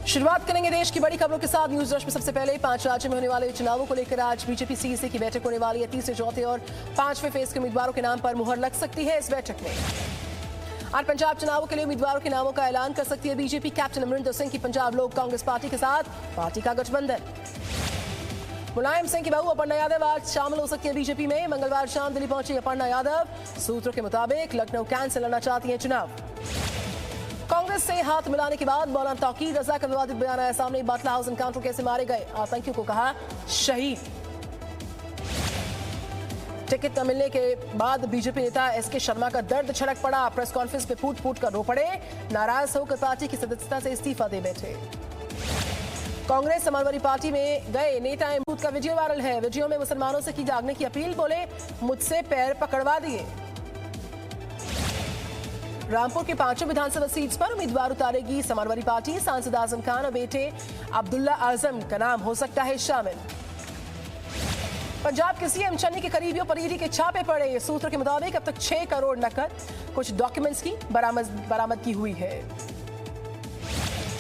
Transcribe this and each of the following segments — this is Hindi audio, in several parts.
शुरुआत करेंगे देश की बड़ी खबरों के साथ। न्यूज रश में सबसे पहले 5 राज्यों में होने वाले चुनावों को लेकर आज बीजेपी सीईसी की बैठक होने वाली है। तीसरे, चौथे और 5वें फेज के उम्मीदवारों के नाम पर मुहर लग सकती है इस बैठक में। आज पंजाब चुनावों के लिए उम्मीदवारों के नामों का ऐलान कर सकती है बीजेपी। कैप्टन अमरिंदर सिंह की पंजाब लोक कांग्रेस पार्टी के साथ पार्टी का गठबंधन। मुलायम सिंह की बहू अपर्णा यादव आज शामिल हो सकती है बीजेपी में। मंगलवार शाम दिल्ली पहुंची अपर्णा यादव। सूत्रों के मुताबिक लखनऊ कैंट से लड़ना चाहती हैं चुनाव। कांग्रेस से हाथ मिलाने के बाद मौलाना तौकीर रजा का विवादित बयान आया सामने। बाटला हाउस एनकाउंटर कैसे मारे गए, आतंकियों को कहा शहीद। टिकट न मिलने के बाद बीजेपी नेता एसके शर्मा का दर्द छड़क पड़ा। प्रेस कॉन्फ्रेंस में फूट फूट कर रो पड़े। नाराज होकर पार्टी की सदस्यता से इस्तीफा दे बैठे। कांग्रेस समाजवादी पार्टी में गए नेता बूथ का वीडियो वायरल है। वीडियो में मुसलमानों से की जागने की अपील, बोले मुझसे पैर पकड़वा दिए। रामपुर के 5 विधानसभा सीट्स पर उम्मीदवार उतारेगी समाजवादी पार्टी। सांसद आजम खान और बेटे अब्दुल्ला आजम का नाम हो सकता है शामिल। पंजाब के सीएम चन्नी के करीबियों पर ईडी के छापे पड़े। सूत्रों के मुताबिक अब तक 6 करोड़ नकद कुछ डॉक्यूमेंट्स की बरामदगी हुई है।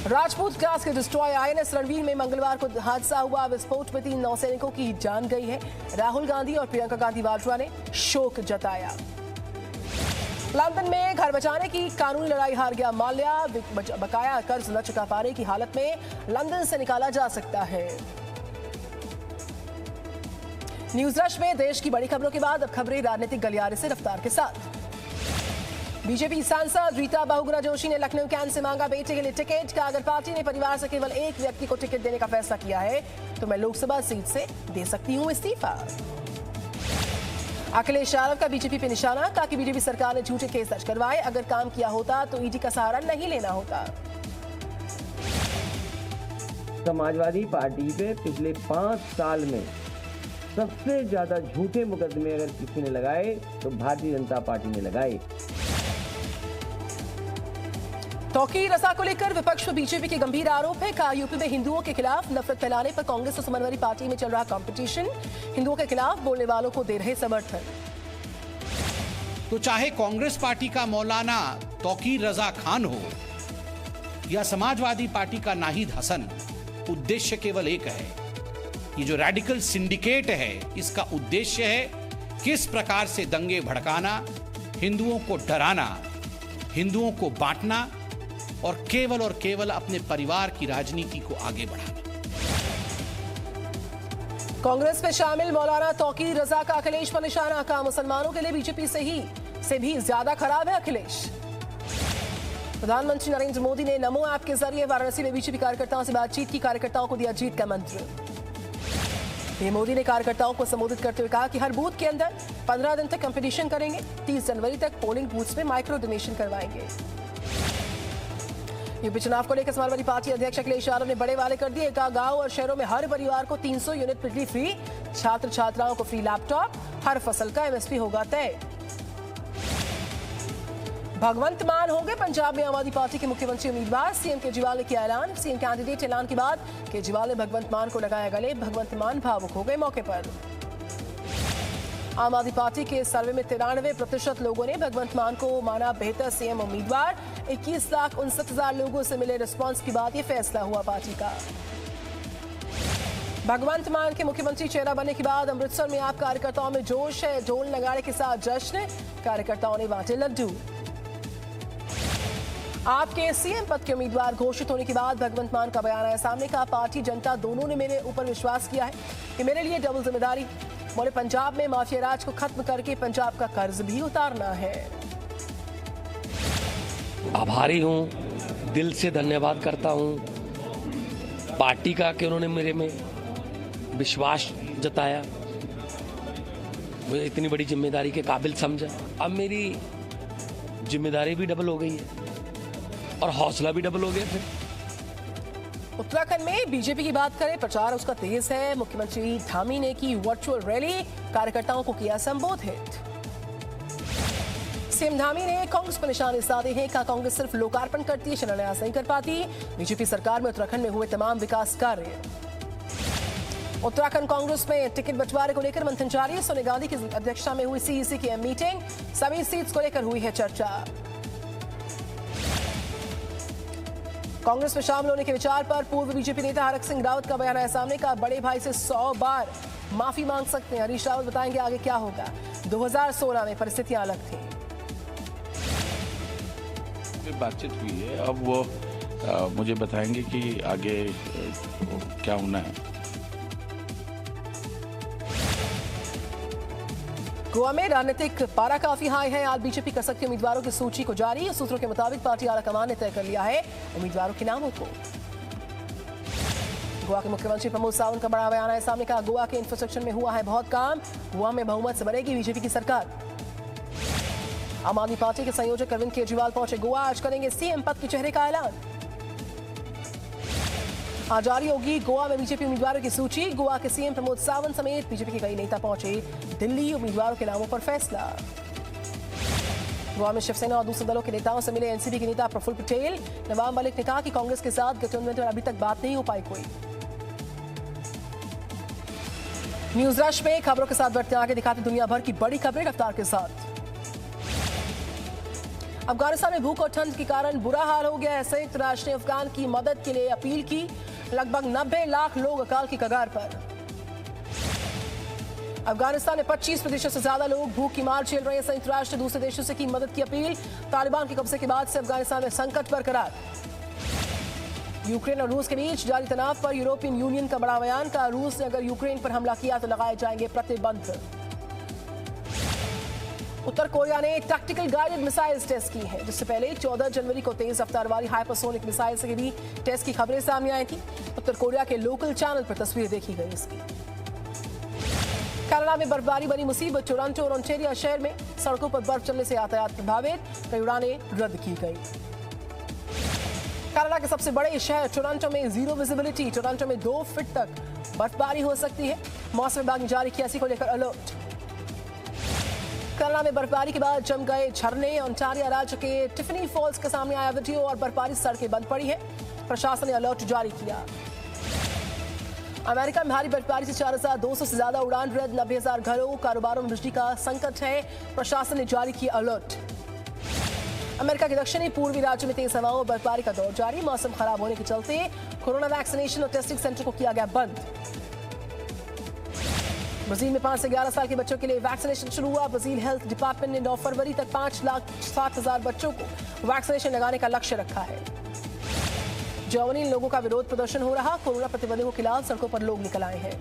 राजपूत क्लास के डिस्ट्रॉयर आईएनएस रणवीर में मंगलवार को हादसा हुआ। विस्फोट में 3 नौसैनिकों की जान गई है। राहुल गांधी और प्रियंका गांधी वाड्रा ने शोक जताया। लंदन में घर बचाने की कानूनी लड़ाई हार गया माल्या। बकाया कर्ज न चुका पाने की हालत में लंदन से निकाला जा सकता है। न्यूज रश में देश की बड़ी खबरों के बाद अब खबरें राजनीतिक गलियारे से रफ्तार के साथ। बीजेपी सांसद रीता बहुगुणा जोशी ने लखनऊ कैंट से मांगा बेटे के लिए टिकट का। अगर पार्टी ने परिवार से केवल एक व्यक्ति को टिकट देने का फैसला किया है तो मैं लोकसभा सीट से दे सकती हूं इस्तीफा। अखिलेश यादव का बीजेपी पे निशाना, कहा कि बीजेपी सरकार ने झूठे केस दर्ज करवाए। अगर काम किया होता तो ईडी का सहारा नहीं लेना होता। समाजवादी पार्टी पे पिछले 5 साल में सबसे ज्यादा झूठे मुकदमे अगर किसी ने लगाए तो भारतीय जनता पार्टी ने लगाए। तौकीर रजा को लेकर विपक्ष पर बीजेपी के गंभीर आरोप है। कहा यूपी में हिंदुओं के खिलाफ नफरत फैलाने पर कांग्रेस और समाजवादी पार्टी में चल रहा कंपटीशन। हिंदुओं के खिलाफ बोलने वालों को दे रहे समर्थन। तो चाहे कांग्रेस पार्टी का मौलाना तौकीर रजा खान हो या समाजवादी पार्टी का नाहिद हसन, उद्देश्य केवल एक है। ये जो रेडिकल सिंडिकेट है इसका उद्देश्य है किस प्रकार से दंगे भड़काना, हिंदुओं को डराना, हिंदुओं को बांटना और केवल अपने परिवार की राजनीति को आगे बढ़ाना। कांग्रेस में शामिल मौलाना तौकीर रजा का अखिलेश पर निशाना। कहा मुसलमानों के लिए बीजेपी से भी ज्यादा खराब है अखिलेश। प्रधानमंत्री नरेंद्र मोदी ने नमो ऐप के जरिए वाराणसी में बीजेपी कार्यकर्ताओं से बातचीत की। कार्यकर्ताओं को दिया जीत का मंत्र। पीएम मोदी ने कार्यकर्ताओं को संबोधित करते हुए कहा कि हर बूथ के अंदर 15 दिन तक कंपटीशन करेंगे। 30 जनवरी तक पोलिंग बूथ्स में माइक्रो डोनेशन करवाएंगे। यूपी चुनाव को लेकर समाजवादी पार्टी अध्यक्ष अखिलेश यादव ने बड़े वादे कर दिए। कहा गांव और शहरों में हर परिवार को 300 यूनिट बिजली फ्री, छात्र छात्राओं को फ्री लैपटॉप, हर फसल का एमएसपी होगा तय। भगवंत मान होंगे पंजाब में आम आदमी पार्टी के मुख्यमंत्री उम्मीदवार। सीएम केजरीवाल ने किया ऐलान। सीएम कैंडिडेट ऐलान के बाद केजरीवाल ने भगवंत मान को लगाया गले। भगवंत मान भावुक हो गए मौके पर। आम आदमी पार्टी के सर्वे में 93% लोगों ने भगवंत मान को माना बेहतर सीएम उम्मीदवार। 21,59,000 लोगों से मिले रिस्पांस के बाद ये फैसला हुआ पार्टी का। भगवंत मान के मुख्यमंत्री चेहरा बनने के बाद अमृतसर में आप कार्यकर्ताओं में जोश है। ढोल नगाड़े के साथ जश्न, कार्यकर्ताओं ने बांटे लड्डू। आपके सीएम पद के उम्मीदवार घोषित होने के बाद भगवंत मान का बयान आया सामने। कहा पार्टी जनता दोनों ने मेरे ऊपर विश्वास किया है कि मेरे लिए डबल जिम्मेदारी। बोले पंजाब में माफिया राज को खत्म करके पंजाब का कर्ज भी उतारना है। आभारी हूं, दिल से धन्यवाद करता हूं पार्टी का कि उन्होंने मेरे में विश्वास जताया, मुझे इतनी बड़ी जिम्मेदारी के काबिल समझा। अब मेरी जिम्मेदारी भी डबल हो गई है और हौसला भी डबल हो गया। फिर उत्तराखंड में बीजेपी की बात करें, प्रचार उसका तेज है। मुख्यमंत्री धामी ने की वर्चुअल रैली, कार्यकर्ताओं को किया संबोधित। सीएम धामी ने कांग्रेस पर निशाने साधे हैं। कहा कांग्रेस सिर्फ लोकार्पण करती है, शिलान्यास नहीं कर पाती। बीजेपी सरकार में उत्तराखंड में हुए तमाम विकास कार्य। उत्तराखंड कांग्रेस में टिकट बंटवारे को लेकर मंथन जारी। सोनिया गांधी की अध्यक्षता में हुई सीईसी की मीटिंग, सभी सीट्स को लेकर हुई है चर्चा। कांग्रेस में शामिल होने के विचार पर पूर्व बीजेपी नेता हरक सिंह रावत का बयान आया सामने का, बड़े भाई से 100 बार माफी मांग सकते हैं। हरीश रावत बताएंगे आगे क्या होगा। 2016 में परिस्थितियां अलग थी। बातचीत हुई है, अब वो मुझे बताएंगे कि आगे क्या होना है। गोवा में राजनीतिक पारा काफी हाई है। आज बीजेपी कर सकती उम्मीदवारों की सूची को जारी। सूत्रों के मुताबिक पार्टी आला कमान ने तय कर लिया है उम्मीदवारों के नामों को। गोवा के मुख्यमंत्री प्रमोद सावंत का बड़ा बयान है सामने का, गोवा के इंफ्रास्ट्रक्चर में हुआ है बहुत काम, गोवा में बहुमत से बनेगी बीजेपी की सरकार। आम आदमी पार्टी के संयोजक अरविंद केजरीवाल पहुंचे गोवा, आज करेंगे सीएम पद के चेहरे का ऐलान। आज जारी होगी गोवा में बीजेपी उम्मीदवारों की सूची। गोवा के सीएम प्रमोद सावंत समेत बीजेपी के कई नेता पहुंचे दिल्ली, उम्मीदवारों के नामों पर फैसला। गोवा में शिवसेना और दूसरे दलों के नेताओं से मिले एनसीपी के नेता प्रफुल्ल पटेल। नवाब मलिक ने कहा कि कांग्रेस के साथ गठबंधन पर अभी तक बात नहीं हो पाई कोई। न्यूज रश में खबरों के साथ बढ़ते आगे दिखाते दुनिया भर की बड़ी खबरें रफ्तार के साथ। अफगानिस्तान में भूख और ठंड के कारण बुरा हाल हो गया है। संयुक्त राष्ट्र ने अफगान की मदद के लिए अपील की। लगभग 90 लाख लोग अकाल की कगार पर। अफगानिस्तान में 25% से ज्यादा लोग भूख की मार झेल रहे हैं। संयुक्त राष्ट्र ने दूसरे देशों से की मदद की अपील। तालिबान के कब्जे के बाद से अफगानिस्तान में संकट बरकरार। यूक्रेन और रूस के बीच जारी तनाव पर यूरोपियन यूनियन का बड़ा बयान का, रूस ने अगर यूक्रेन पर हमला किया तो लगाए जाएंगे प्रतिबंध। उत्तर कोरिया ने टैक्टिकल गाइडेड मिसाइल्स टेस्ट की हैं, जिससे पहले 14 जनवरी को तेज रफ्तार वाली हाइपरसोनिक मिसाइल से भी टेस्ट की खबरें सामने आई थी। उत्तर कोरिया के लोकल चैनल पर तस्वीरें देखी गई इसकी। कनाडा में बर्फबारी बनी मुसीबत। टोरंटो और ओंटारियो शहर में सड़कों पर बर्फ जमने से यातायात प्रभावित, कई उड़ानें रद्द की गई। कनाडा के सबसे बड़े शहर टोरंटो में जीरो विजिबिलिटी। टोरंटो में 2 फीट तक बर्फबारी हो सकती है। मौसम विभाग ने जारी किया इसी को लेकर अलर्ट। कनाडा में बर्फबारी के बाद जम गए झरने। ओंटारियो राज्य के टिफनी फॉल्स के सामने आया वीडियो और बर्फबारी सड़कें बंद पड़ी है। प्रशासन ने अलर्ट जारी किया। अमेरिका में भारी बर्फबारी से 4200 से ज्यादा उड़ान रद्द। 90,000 घरों कारोबारों में बिजली का संकट है। प्रशासन ने जारी किया अलर्ट। अमेरिका के दक्षिणी पूर्वी राज्य में तेज हवाओं और बर्फबारी का दौर जारी। मौसम खराब होने के चलते कोरोना वैक्सीनेशन और टेस्टिंग सेंटर को किया गया बंद। ब्राजील में 5 से 11 साल के बच्चों के लिए वैक्सीनेशन शुरू हुआ। ब्राजील हेल्थ डिपार्टमेंट ने 9 फरवरी तक 5,60,000 बच्चों को वैक्सीनेशन लगाने का लक्ष्य रखा है। जर्मनी में लोगों का विरोध प्रदर्शन हो रहा। कोरोना प्रतिबंधों के खिलाफ सड़कों पर लोग निकल आए हैं।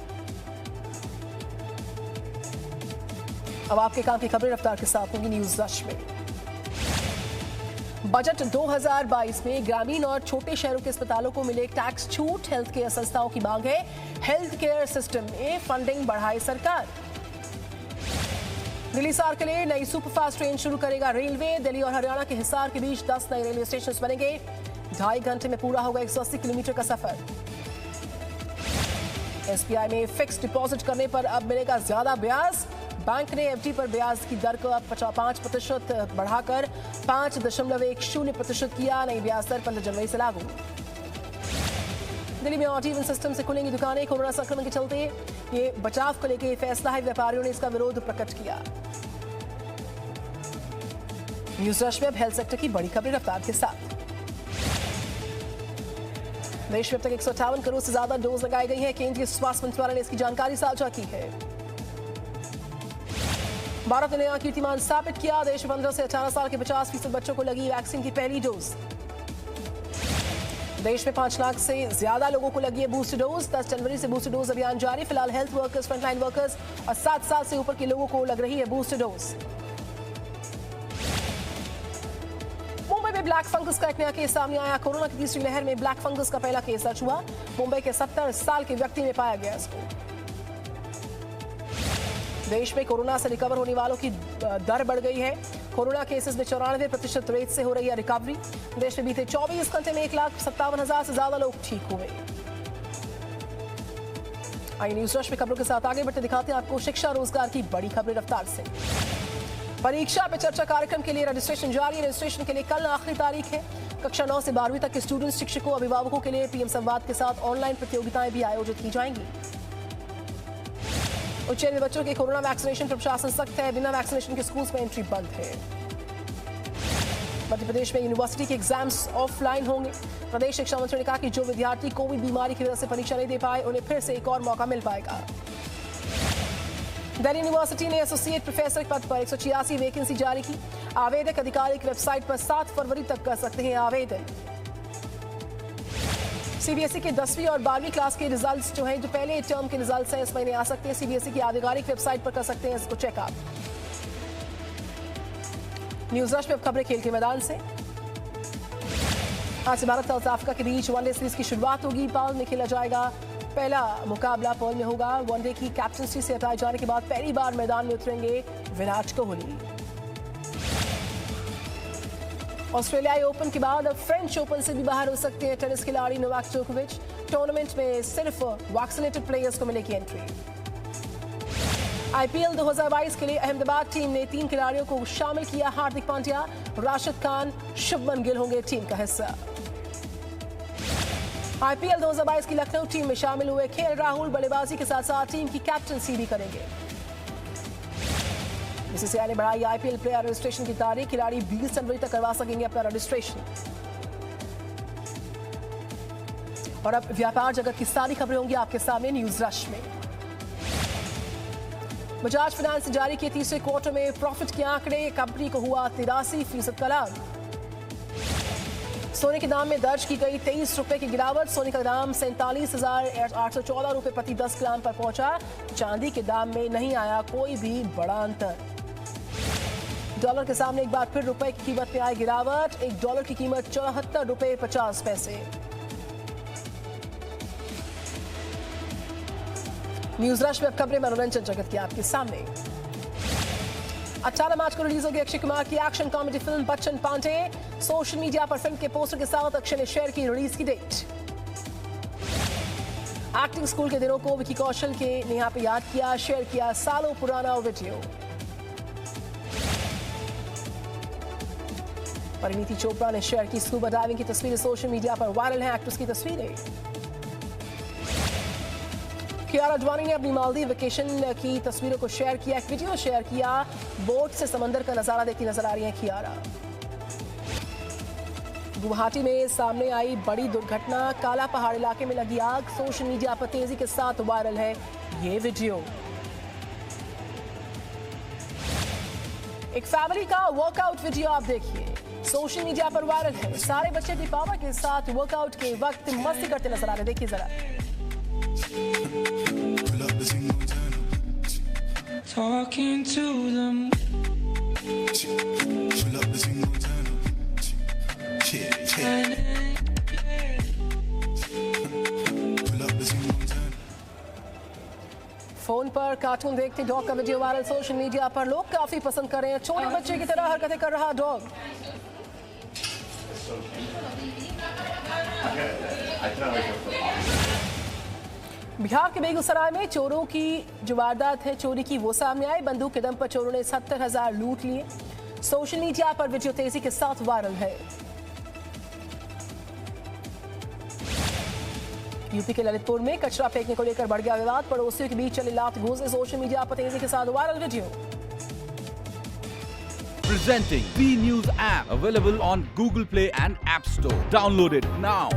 अब आपके काम की खबरें रफ्तार के साथ होंगी न्यूज रश में। बजट 2022 में ग्रामीण और छोटे शहरों के अस्पतालों को मिले टैक्स छूट। हेल्थ केयर संस्थाओं की मांग है हेल्थ केयर सिस्टम में फंडिंग बढ़ाए सरकार। दिल्ली सार के लिए नई सुपरफास्ट ट्रेन शुरू करेगा रेलवे। दिल्ली और हरियाणा के हिसार के बीच 10 नए रेलवे स्टेशन बनेंगे। 2.5 घंटे में पूरा होगा 180 किलोमीटर का सफर। एसबीआई में फिक्स डिपॉजिट करने पर अब मिलेगा ज्यादा ब्याज। बैंक ने एफडी पर ब्याज की दर को अब 5% बढ़ाकर 5.10% किया। नई ब्याज दर 15 जनवरी से लागू। दिल्ली में ऑड इवन सिस्टम से खुलेंगी दुकानें। कोरोना संक्रमण के चलते ये बचाव को लेकर फैसला है। व्यापारियों ने इसका विरोध प्रकट किया। न्यूज रश में अब हेल्थ सेक्टर की बड़ी खबरें रफ्तार के साथ। देश में अब तक 158 करोड़ से ज्यादा डोज लगाई गई है। केंद्रीय स्वास्थ्य मंत्रालय ने इसकी जानकारी साझा की है। भारत ने नया कीर्तिमान स्थापित किया। देश में 15 से 18 साल के 50% बच्चों को लगी वैक्सीन की पहली डोज। देश में 5 लाख से ज्यादा लोगों को लगी है बूस्टर डोज। 10 जनवरी से बूस्टर डोज अभियान जारी। फिलहाल हेल्थ वर्कर्स, फ्रंटलाइन वर्कर्स और 7 साल से ऊपर के लोगों को लग रही है बूस्टर डोज। मुंबई में ब्लैक फंगस का एक नया केस सामने आया। कोरोना की तीसरी लहर में ब्लैक फंगस का पहला केस दर्ज हुआ। मुंबई के 70 साल के व्यक्ति में पाया गया इसको। देश में कोरोना से रिकवर होने वालों की दर बढ़ गई है। कोरोना केसेस में 94% रेट से हो रही है रिकवरी। देश में बीते 24 घंटे में 1,57,000 से ज्यादा लोग ठीक हुए। आइए न्यूज रश में खबरों के साथ आगे बढ़ते दिखाते हैं आपको शिक्षा रोजगार की बड़ी खबरें रफ्तार से। परीक्षा पे चर्चा कार्यक्रम के लिए रजिस्ट्रेशन जारी है। रजिस्ट्रेशन के लिए कल आखिरी तारीख है। कक्षा 9 से 12वीं तक के स्टूडेंट्स, शिक्षकों, अभिभावकों के लिए पीएम संवाद के साथ ऑनलाइन प्रतियोगिताएं भी आयोजित की जाएंगी। उज्जैन में बच्चों के कोरोना वैक्सीनेशन पर प्रशासन सख्त है। बिना वैक्सीनेशन के स्कूल्स में एंट्री बंद है। मध्य प्रदेश में यूनिवर्सिटी के एग्जाम्स ऑफलाइन होंगे। प्रदेश शिक्षा मंत्री ने कहा कि जो विद्यार्थी कोविड बीमारी की वजह से परीक्षा नहीं दे पाए उन्हें फिर से एक और मौका मिल पाएगा। दिल्ली यूनिवर्सिटी ने एसोसिएट प्रोफेसर पद पर 186 वैकेंसी जारी की। आवेदक आधिकारिक वेबसाइट पर 7 फरवरी तक कर सकते हैं आवेदन। सीबीएसई के 10वीं और 12वीं क्लास के रिजल्ट्स जो हैं, जो पहले टर्म के रिजल्ट्स हैं, इस महीने आ सकते हैं। सीबीएसई की आधिकारिक वेबसाइट पर कर सकते हैं इसको चेकआउट। न्यूज रश में अब खबरें खेल के मैदान से। आज से भारत साउथ अफ्रीका के बीच वनडे सीरीज की शुरुआत होगी। पर्ल में खेला जाएगा। पहला मुकाबला पर्ल में होगा। वनडे की कैप्टनसी से हटाए जाने के बाद पहली बार मैदान में उतरेंगे विराट कोहली। ऑस्ट्रेलियाई ओपन के बाद अब फ्रेंच ओपन से भी बाहर हो सकते हैं टेनिस खिलाड़ी नोवाक जोकोविच। टूर्नामेंट में सिर्फ वैक्सीनेटेड प्लेयर्स को मिलेगी एंट्री। आईपीएल 2022 के लिए अहमदाबाद टीम ने 3 खिलाड़ियों को शामिल किया। हार्दिक पांड्या, राशिद खान, शुभमन गिल होंगे टीम का हिस्सा। आईपीएल 2022 की लखनऊ टीम में शामिल हुए केएल राहुल बल्लेबाजी के साथ साथ टीम की कैप्टनसी भी करेंगे। बीसीसीआई ने बढ़ाई आईपीएल प्लेयर रजिस्ट्रेशन की तारीख। खिलाड़ी 20 जनवरी तक करवा सकेंगे अपना रजिस्ट्रेशन। और अब व्यापार जगत की सारी खबरें होंगी आपके सामने न्यूज रश में। बजाज फाइनेंस ने जारी किए तीसरे क्वार्टर में प्रॉफिट के आंकड़े। कंपनी को हुआ 83% का लाभ। सोने के दाम में दर्ज की गई 23 रुपए की गिरावट। सोने का दाम 47,814 रुपए प्रति 10 ग्राम पर पहुंचा। चांदी के दाम में नहीं आया कोई भी बड़ा अंतर। डॉलर के सामने एक बार फिर रुपए की कीमत में आई गिरावट। एक डॉलर की कीमत 74 रुपए 50 पैसे। न्यूज रश में अब खबरें मनोरंजन जगत की आपके सामने। 18 मार्च को रिलीज होगी अक्षय कुमार की action comedy film Bachchan Pandey. Social media पर फिल्म के पोस्टर के साथ अक्षय ने शेयर की रिलीज की डेट। एक्टिंग स्कूल के दिनों को विकी कौशल ने यहाँ पे याद किया, शेयर किया सालों पुराना वीडियो। परिणीति चोपड़ा ने शेयर की स्कूबा डाइविंग की तस्वीरें। सोशल मीडिया पर वायरल हैं एक्ट्रेस की तस्वीरें। कियारा अडवाणी ने अपनी मालदीव वेकेशन की तस्वीरों को शेयर किया। एक वीडियो शेयर किया। बोट से समंदर का नजारा देखती नजर आ रही है कियारा। गुवाहाटी में सामने आई बड़ी दुर्घटना। काला पहाड़ इलाके में लगी आग। सोशल मीडिया पर तेजी के साथ वायरल है ये वीडियो। एक फैमिली का वर्कआउट वीडियो आप देखिए, सोशल मीडिया पर वायरल है। सारे बच्चे की पावर के साथ वर्कआउट के वक्त मस्ती करते नजर आ रहे। देखिए जरा। Talking to them. फोन पर कार्टून देखते डॉग का वीडियो वायरल सोशल मीडिया पर। लोग काफी पसंद कर रहे हैं। छोटे बच्चे की तरह हरकतें कर रहा डॉग। बिहार के बेगूसराय में चोरों की जो वारदात है चोरी की वो सामने आई। बंदूक के दम पर चोरों ने 70,000 लूट लिए। सोशल मीडिया पर वीडियो तेजी के साथ वायरल है। यूपी के ललितपुर में कचरा फेंकने को लेकर बढ़ गया विवाद। पड़ोसियों के बीच चले लात घूंसे। सोशल मीडिया पर तेजी के साथ viral video. Presenting B News app available on Google Play and App Store. Download it now.